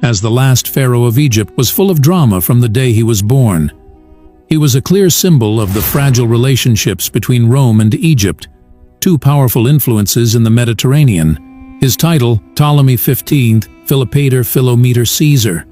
as the last pharaoh of Egypt, was full of drama from the day he was born. He was a clear symbol of the fragile relationships between Rome and Egypt, two powerful influences in the Mediterranean. His title, Ptolemy XV, Philopator Philometor Caesar,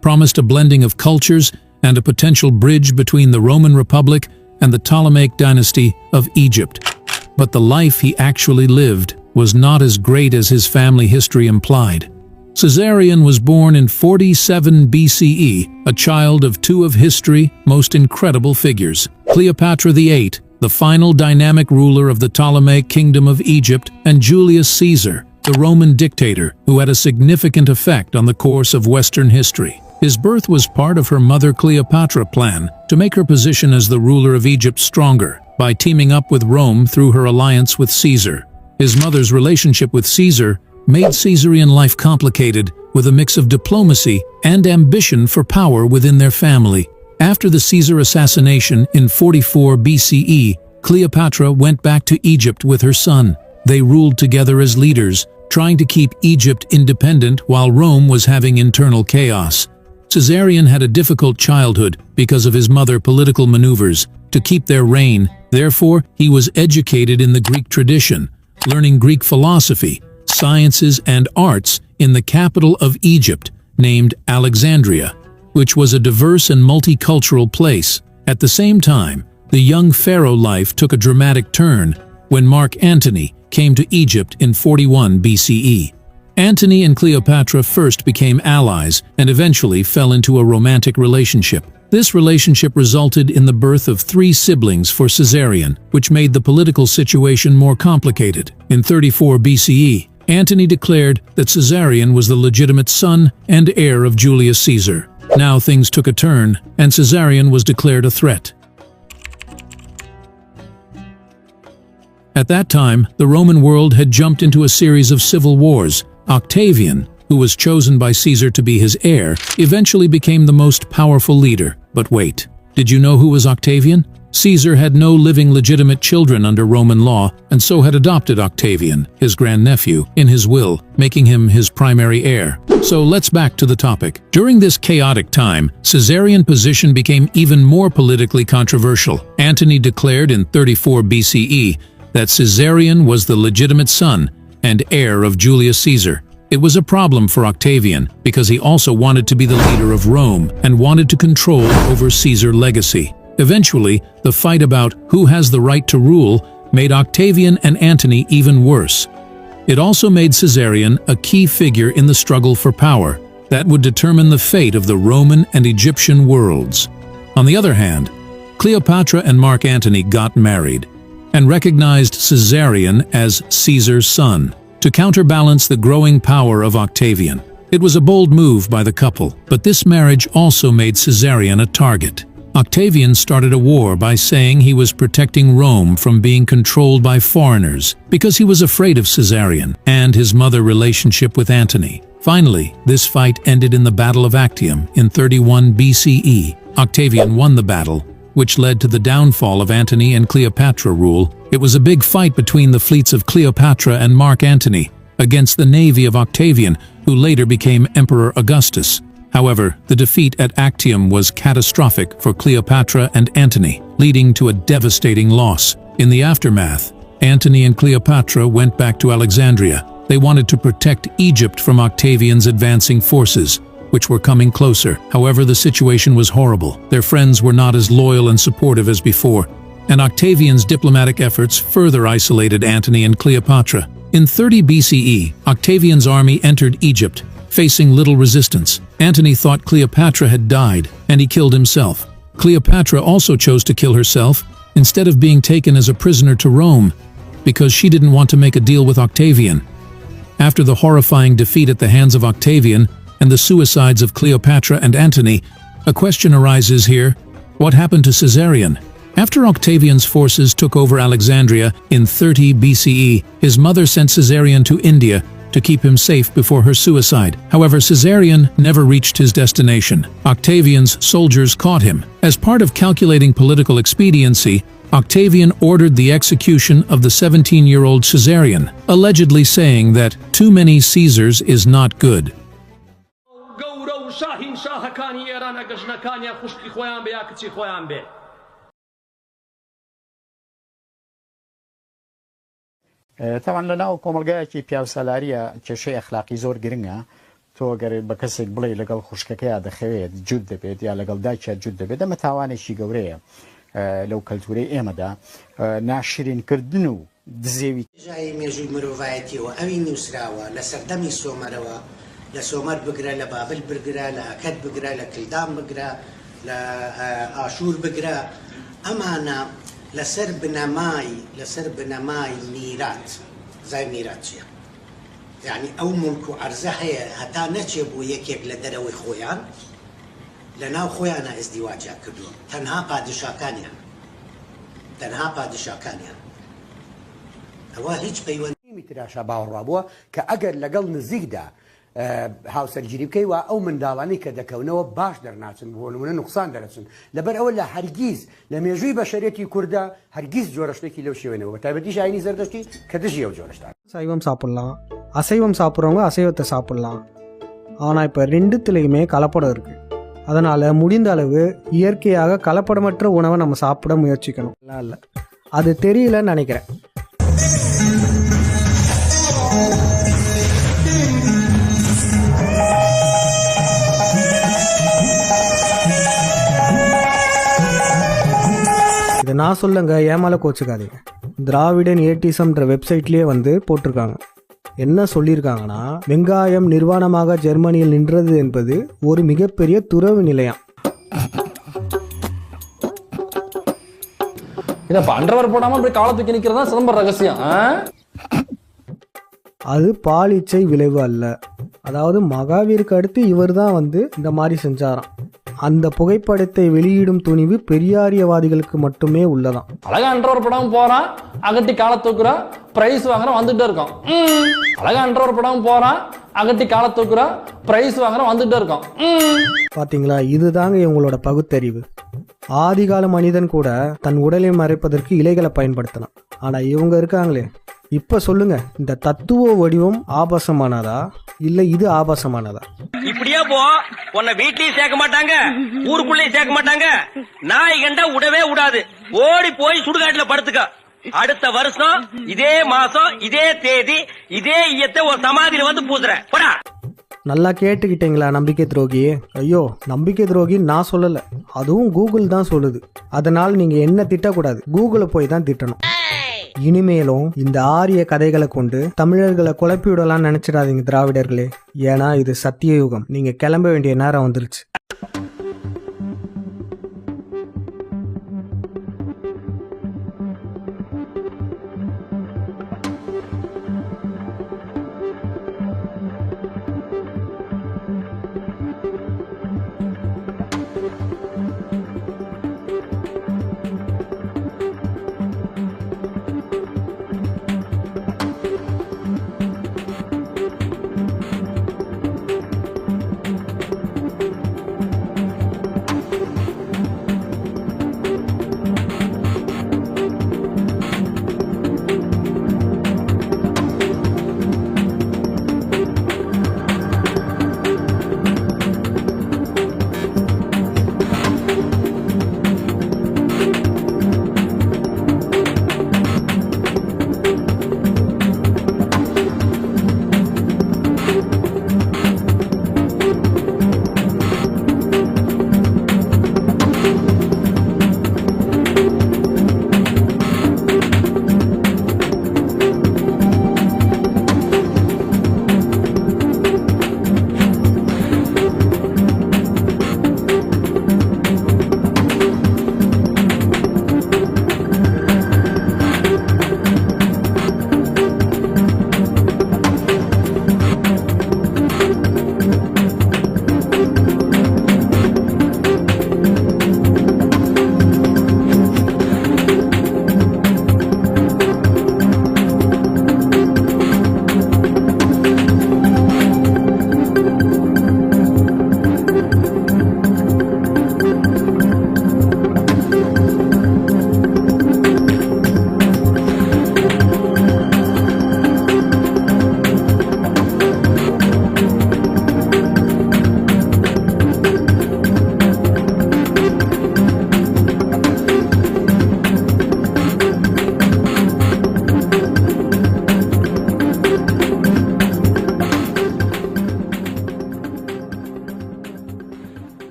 promised a blending of cultures and a potential bridge between the Roman Republic and the Ptolemaic dynasty of Egypt. But the life he actually lived was not as great as his family history implied. Caesarion was born in 47 BCE, a child of two of history's most incredible figures. Cleopatra VIII, the final dynamic ruler of the Ptolemaic kingdom of Egypt, and Julius Caesar, the Roman dictator who had a significant effect on the course of Western history. His birth was part of her mother Cleopatra's plan to make her position as the ruler of Egypt stronger by teaming up with Rome through her alliance with Caesar. His mother's relationship with Caesar made Caesarian life complicated, with a mix of diplomacy and ambition for power within their family. After the Caesar assassination in 44 BCE, Cleopatra went back to Egypt with her son. They ruled together as leaders, trying to keep Egypt independent while Rome was having internal chaos. Caesarion had a difficult childhood because of his mother's political maneuvers to keep their reign. Therefore, he was educated in the Greek tradition, learning Greek philosophy, sciences, and arts in the capital of Egypt, named Alexandria, which was a diverse and multicultural place. At the same time, the young pharaoh life took a dramatic turn when Mark Antony came to Egypt in 41 BCE. Antony and Cleopatra first became allies and eventually fell into a romantic relationship. This relationship resulted in the birth of 3 siblings for Caesarion, which made the political situation more complicated. In 34 BCE, Antony declared that Caesarion was the legitimate son and heir of Julius Caesar. Now things took a turn, and Caesarion was declared a threat. At that time, the Roman world had jumped into a series of civil wars. Octavian, who was chosen by Caesar to be his heir, eventually became the most powerful leader. But wait, did you know who was Octavian? Caesar had no living legitimate children under Roman law, and so had adopted Octavian, his grandnephew, in his will, making him his primary heir. So let's back to the topic. During this chaotic time, Caesarian position became even more politically controversial. Antony declared in 34 BCE that Caesarion was the legitimate son and heir of Julius Caesar. It was a problem for Octavian because he also wanted to be the leader of Rome and wanted to control over Caesar's legacy. Eventually, the fight about who has the right to rule made Octavian and Antony even worse. It also made Caesarion a key figure in the struggle for power that would determine the fate of the Roman and Egyptian worlds. On the other hand, Cleopatra and Mark Antony got married and recognized Caesarion as Caesar's son to counterbalance the growing power of Octavian. It was a bold move by the couple, but this marriage also made Caesarion a target. Octavian started a war by saying he was protecting Rome from being controlled by foreigners because he was afraid of Caesarion and his mother's relationship with Antony. Finally, this fight ended in the Battle of Actium in 31 BCE. Octavian won the battle, which led to the downfall of Antony and Cleopatra rule. It was a big fight between the fleets of Cleopatra and Mark Antony against the navy of Octavian, who later became Emperor Augustus. However, the defeat at Actium was catastrophic for Cleopatra and Antony, leading to a devastating loss. In the aftermath, Antony and Cleopatra went back to Alexandria. They wanted to protect Egypt from Octavian's advancing forces, which were coming closer. However, the situation was horrible. Their friends were not as loyal and supportive as before, and Octavian's diplomatic efforts further isolated Antony and Cleopatra. In 30 BCE, Octavian's army entered Egypt, facing little resistance. Antony thought Cleopatra had died, and he killed himself. Cleopatra also chose to kill herself instead of being taken as a prisoner to Rome, because she didn't want to make a deal with Octavian. After the horrifying defeat at the hands of Octavian and the suicides of Cleopatra and Antony, a question arises here: what happened to Caesarion? After Octavian's forces took over Alexandria in 30 BCE, his mother sent Caesarion to India to keep him safe before her suicide. However, Caesarion never reached his destination. Octavian's soldiers caught him. As part of calculating political expediency, Octavian ordered the execution of the 17-year-old Caesarion, allegedly saying that too many Caesars is not good. گەورە و شاهین شاهەکانی ئێران ئەگە ژنەکانیان خوشکی خۆیان بێ یا کچی خۆیان بێ. طبعا لەناو کۆمەلگایەکی پیاوسالاریە کێشەی ئەخلاقی زۆر گرنگە تۆ گەر بە کەسێک بڵێ لەگەڵ خوشکەکەیە دەخەوێت جوود دەبێت یا لەگەڵ داکیات جوود دەبێت دەمە تاوانێکی گەورەیە لەو کەلتورەی ئێمەدا ناشرینکردن و دزێوی ژای مێژووی مرۆڤایەتیەوە ئەوی نووسراوە لە سەردەمی سۆمەرەوە لە سۆمەر بگرە لە بابل بگرە لە ئەکەد بگرە لە کلدان بگرە لە ئاشور بگرە ئەمانە لەسەر بنەمای میرات زای میرات چییە؟ یعنی ئەو ملک و عەرزە هەیە هەتا نەچێ بۆ یەکێک لە دەرەوەی خۆیان لە ناو خۆیانە ئەزدیواجیان کردووە تەنها پادشاکانیان ئەوە هیچ پەیوەندی تراشا باوەڕوا بووە کە ئەگەر لەگەڵ نزیکدا هاوسەرگیری بکەی و ئەو منداڵانی کە دەکەونەوە باش دەرناچن بۆ نمونە نوقسان دەرەچن لەبەر ئەوە لە هەرگیز لە مێژووی بەشەرێتی کووردا هەرگیز جۆرەشتێکی لەو شێوێنەوە بەتایبەتی ژاینی زەردەشتی کە دژی ئەو جۆرەشتان சைவம் சாப்பிட்லாம் அசைவம் சாப்பிட்றவங்க அசைவத்தை சாப்பிட்லாம் ஆனால் இப்போ ரெண்டுத்துலேயுமே கலப்படம் இருக்குது அதனால் முடிந்த அளவு இயற்கையாக கலப்படமற்ற உணவை நம்ம சாப்பிட முயற்சிக்கணும் இல்லை அது தெரியலன்னு நினைக்கிறேன். இதை நான் சொல்லுங்க ஏமால கோச்சுக்காதீங்க. திராவிடன் ஏட்டிசம்ன்ற வெப்சைட்லேயே வந்து போட்டிருக்காங்க. என்ன சொல்லியிருக்காங்கன்னா வெங்காயம் நிர்வாணமாக ஜெர்மனியில் நின்றது என்பது ஒரு மிகப்பெரிய துறவு நிலையம். இதப்பா அண்டர்வேர் போடாம அப்படி காலை தூக்கி நிக்கிறதா சிதம்பர ரகசியம். அது பாலிச்சை விளைவு அல்ல. அதாவது மகாவீருக்கு அடுத்து இவர் தான் வந்து இந்த மாதிரி செஞ்சாராம். அந்த புகைப்படத்தை வெளியிடும் துணிவு பெரியாரியவாதிகளுக்கு மட்டுமே உள்ளதாம். அழகா அண்டர்வேர் போடாம போறான், அகட்டி காலை தூக்குறா, பிரைஸ் வாங்குற வந்துட்டே இருக்கோம். அழகா அண்டர்வேர் போடாம போறான், அகட்டி காலை தூக்குறா, பிரைஸ் வாங்குற வந்துட்டே இருக்கோம். பாத்தீங்களா, இதுதாங்க இவங்களோட பகுத்தறிவு. ஆதிகால மனிதன் கூட தன் உடலை மறைப்பதற்கு இலைகளை பயன்படுத்தலாம். ஆனா இவங்க இருக்காங்களே, இப்ப சொல்லுங்க, இந்த தத்துவ வடிவம் ஆபாசமானதா இல்ல இது ஆபாசமானதா? இப்படியே போ, உன்னை வீட்லயும் சேர்க்க மாட்டாங்க, ஊருக்குள்ளேயும் சேர்க்க மாட்டாங்க. நாய் கண்டா விடவே விடாது, ஓடி போய் சுடுகாட்டுல படுத்துக்க. அடுத்த வருஷம் இதே மாசம் இதே தேதி இதே ஈயத்தை ஒரு சமாதியில வந்து பூசுறேன். போடா. நல்லா கேட்டுக்கிட்டீங்களா நம்பிக்கை துரோகி? ஐயோ, நம்பிக்கை துரோகி நான் சொல்லல, அதுவும் கூகுள் தான் சொல்லுது. அதனால் நீங்க என்ன திட்டக்கூடாது, கூகுளை போய் தான் திட்டணும். இனிமேலும் இந்த ஆரிய கதைகளை கொண்டு தமிழர்களை குழப்பி விடலாம் நினைச்சிடாதீங்க திராவிடர்களே. ஏன்னா இது சத்தியயுகம். நீங்க கிளம்ப வேண்டிய நேரம் வந்துருச்சு.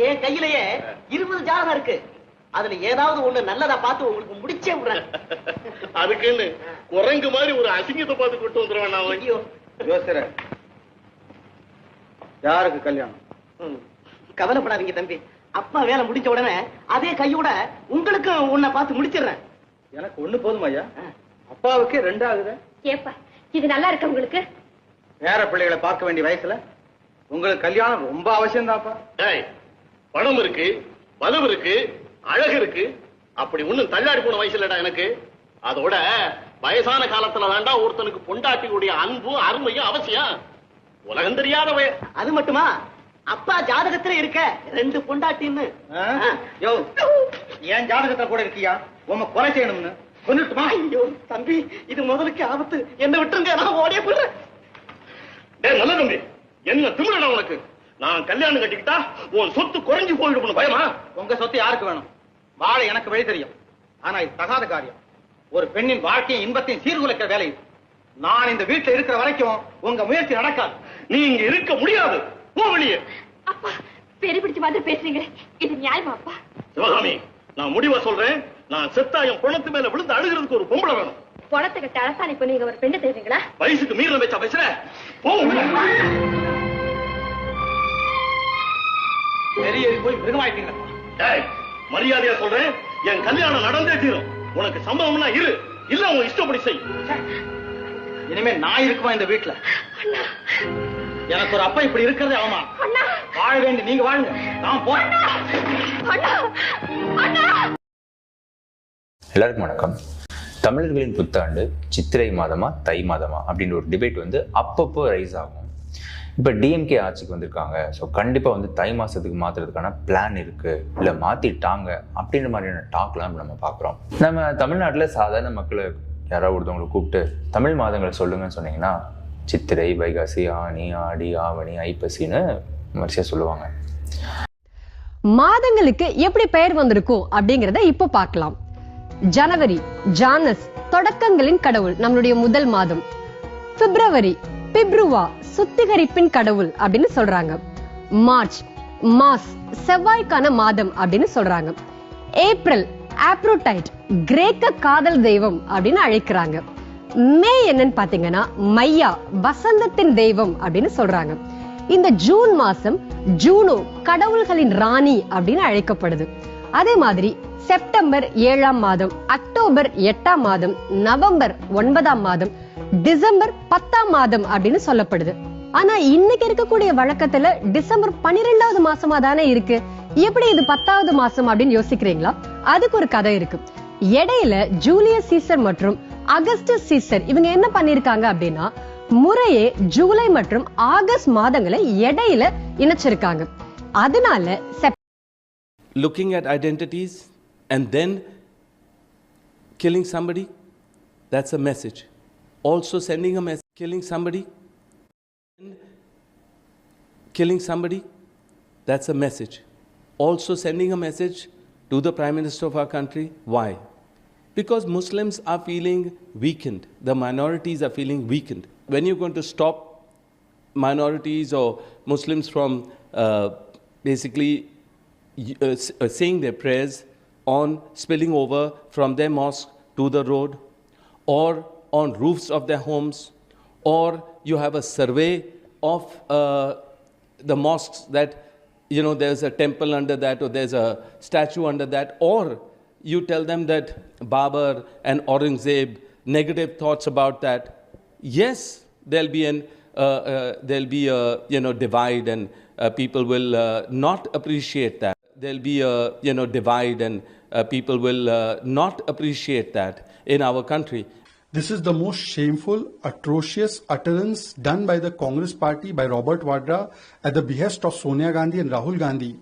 என் கையிலேயே 20 ஜாதகம் இருக்கு. அதுல ஏதாவது ஒண்ணு நல்லதா பார்த்து உங்களுக்கு முடிச்சே விடுறேன். அதுக்குன்னு குரங்கு மாதிரி ஒரு அசிங்கத்தை பார்த்து கொண்டு வந்துருவேன் நான். ஐயோ யோசிக்கிற யாருக்கு கல்யாணம்? கவலைப்படாதீங்க தம்பி. அப்பா வேலை முடிச்ச உடனே அதே கையோட உங்களுக்கு உன்னை பார்த்து முடிச்சிடுறேன். எனக்கு ஒண்ணு போதும் ஐயா. அப்பாவுக்கு 2 ஆகுது. ஏப்பா இது நல்லா இருக்கு உங்களுக்கு? பேர பிள்ளைகளை பார்க்க வேண்டிய வயசுல உங்களுக்கு கல்யாணம் ரொம்ப அவசியம் தான்ப்பா. பணம் இருக்கு, பலம் இருக்கு, அழகு இருக்கு, அப்படி ஒண்ணும் தள்ளாடி போன வயசு இல்லடா எனக்கு. அதோட வயசான காலத்துல தாண்டா ஒருத்தனுக்கு பொண்டாட்டியுடைய அன்பும் அருமையும் அவசியம். உலகம் தெரியாத அது மட்டுமா, அப்பா ஜாதகத்துல இருக்க 2 பொண்டாட்டின்னு. யோ ஏன் ஜாதகத்துல கூட இருக்கியா? உங்க கொலை செய்யணும்னு கொன்னுட்டுமா? ஐயோ தம்பி, இது முதலுக்கு ஆபத்து. என்ன விட்டுருங்க, நான் ஓடியே போயிடுறேன். நல்ல தம்பி, என்ன திமிரடா உனக்கு? நான் கல்யாணம் கட்டிக்கிட்டா உன் சொத்து குறைஞ்சு போயிடும் பயமா? உங்க சொத்து யாருக்கு வேணும்? வாழ எனக்கு வழி தெரியும். ஆனா இது தகாத காரியம். ஒரு பெண்ணின் வாழ்க்கையும் இன்பத்தையும் சீர்குலைக்கிற வேலை இது. நான் இந்த வீட்டுல இருக்கிற வரைக்கும் உங்க முயற்சி நடக்காது. நீ இங்க இருக்க முடியாது. போ வெளியே. அப்பா பெரிய பிடிச்ச மாதிரி பேசுறீங்க, இது நியாயமா அப்பா? சிவகாமி, நான் முடிவா சொல்றேன். நான் செத்தாயம் பணத்து மேல விழுந்து அழுகிறதுக்கு ஒரு பொம்பளை வேணும். பணத்தை கட்ட அரசாணை பண்ணி நீங்க ஒரு பெண்ணை தேடுறீங்களா? வயசுக்கு மீற வச்சா பேசுற. போ. பெரிய போய் மிருகமாயிட்டீங்க. மரியாதையா சொல்றேன், என் கல்யாணம் நடந்தே தீரும். உனக்கு சம்பவம்னா இரு, இல்ல உன் இஷ்டப்படி செய். இனிமே நான் இருக்குமா இந்த வீட்டுல? எனக்கு ஒரு அப்பா இப்படி இருக்கிறதே அவமா. வாழ வேண்டி நீங்க வாழுங்க, நான் போறேன். எல்லாருக்கும் வணக்கம். தமிழர்களின் புத்தாண்டு சித்திரை மாதமா தை மாதமா அப்படின்ற ஒரு டிபேட் வந்து அப்பப்போ ரைஸ் ஆகும். இப்போ டிஎம்கே ஆட்சிக்கு வந்திருக்காங்க. ஸோ கண்டிப்பாக வந்து தை மாதத்துக்கு மாற்றுறதுக்கான பிளான் இருக்குது, இல்லை மாற்றிட்டாங்க அப்படின்ற மாதிரியான டாக்லாம் நம்ம பார்க்குறோம். நம்ம தமிழ்நாட்டில் சாதாரண மக்களை யாராவது ஒருத்தவங்களை கூப்பிட்டு தமிழ் மாதங்களை சொல்லுங்கன்னு சொன்னீங்கன்னா சித்திரை, வைகாசி, ஆனி, ஆடி, ஆவணி, ஐப்பசின்னு வரிசையாக சொல்லுவாங்க. மாதங்களுக்கு எப்படி பெயர் வந்திருக்கும் அப்படிங்கிறத இப்போ பார்க்கலாம். ஜனவரி, ஜானஸ், தொடக்கங்களின் கடவுள், நம்மளுடைய முதல் மாதம். பிப்ரவரி, பிப்ருவா, சுத்திகரிப்பின் கடவுள் அப்படின்னு சொல்றாங்க. மார்ச், மாஸ், செவ்வாய்க்கான மாதம் அப்படின்னு சொல்றாங்க. ஏப்ரல், ஆப்ரோடைட், கிரேக்க காதல் தெய்வம் அப்படின்னு அழைக்கிறாங்க. மே என்னன்னு பாத்தீங்கன்னா மையா, வசந்தத்தின் தெய்வம் அப்படின்னு சொல்றாங்க. இந்த ஜூன் மாசம் ஜூனோ, கடவுள்களின் ராணி அப்படின்னு அழைக்கப்படுது. அதே மாதிரி செப்டம்பர் 7ஆம் மாதம், அக்டோபர் 8ஆம் மாதம், நவம்பர் 9ஆம் மாதம், டிசம்பர் 10ஆம் மாதம் அப்படின்னு சொல்லப்படுது. ஆனா இன்னைக்கு இருக்கக்கூடிய வழக்கத்துல டிசம்பர் 12வது மாசமா தானே இருக்கு. எப்படி இது 10வது மாசம் அப்படின்னு யோசிக்கிறீங்களா? அதுக்கு ஒரு கதை இருக்கு. இடையில ஜூலியஸ் சீசர் மற்றும் அகஸ்டஸ் சீசர் இவங்க என்ன பண்ணிருக்காங்க அப்படின்னா முறையே ஜூலை மற்றும் ஆகஸ்ட் மாதங்களை இடையில இணைச்சிருக்காங்க. அதனால looking at identities and then killing somebody, that's a message. Also sending a message, killing somebody, that's a message. Also sending a message to the Prime Minister of our country. Why? Because Muslims are feeling weakened. The minorities are feeling weakened. When you're going to stop minorities or Muslims from basically saying their prayers on spilling over from their mosque to the road or on roofs of their homes, or you have a survey of the mosques that, you know, there's a temple under that or there's a statue under that, or you tell them that Babar and Aurangzeb, negative thoughts about that. Yes, there'll be a divide and people will not appreciate that. There'll be a divide and people will not appreciate that in our country. This is the most shameful, atrocious utterance done by the Congress party, by Robert Vadra, at the behest of Sonia Gandhi and Rahul Gandhi,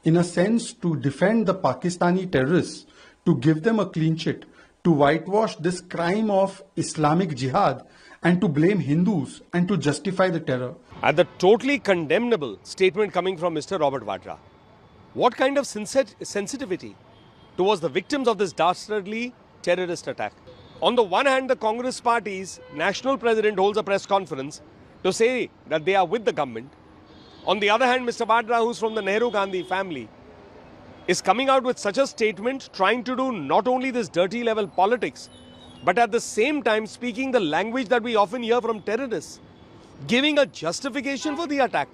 in a sense to defend the Pakistani terrorists, to give them a clean sheet, to whitewash this crime of Islamic jihad, and to blame Hindus and to justify the terror. And the totally condemnable statement coming from Mr. Robert Vadra. What kind of sensitivity towards the victims of this dastardly terrorist attack? On the one hand, the Congress party's national president holds a press conference to say that they are with the government. On the other hand, Mr. Vadra, who's from the Nehru Gandhi family, is coming out with such a statement, trying to do not only this dirty level politics, but at the same time speaking the language that we often hear from terrorists, giving a justification for the attack.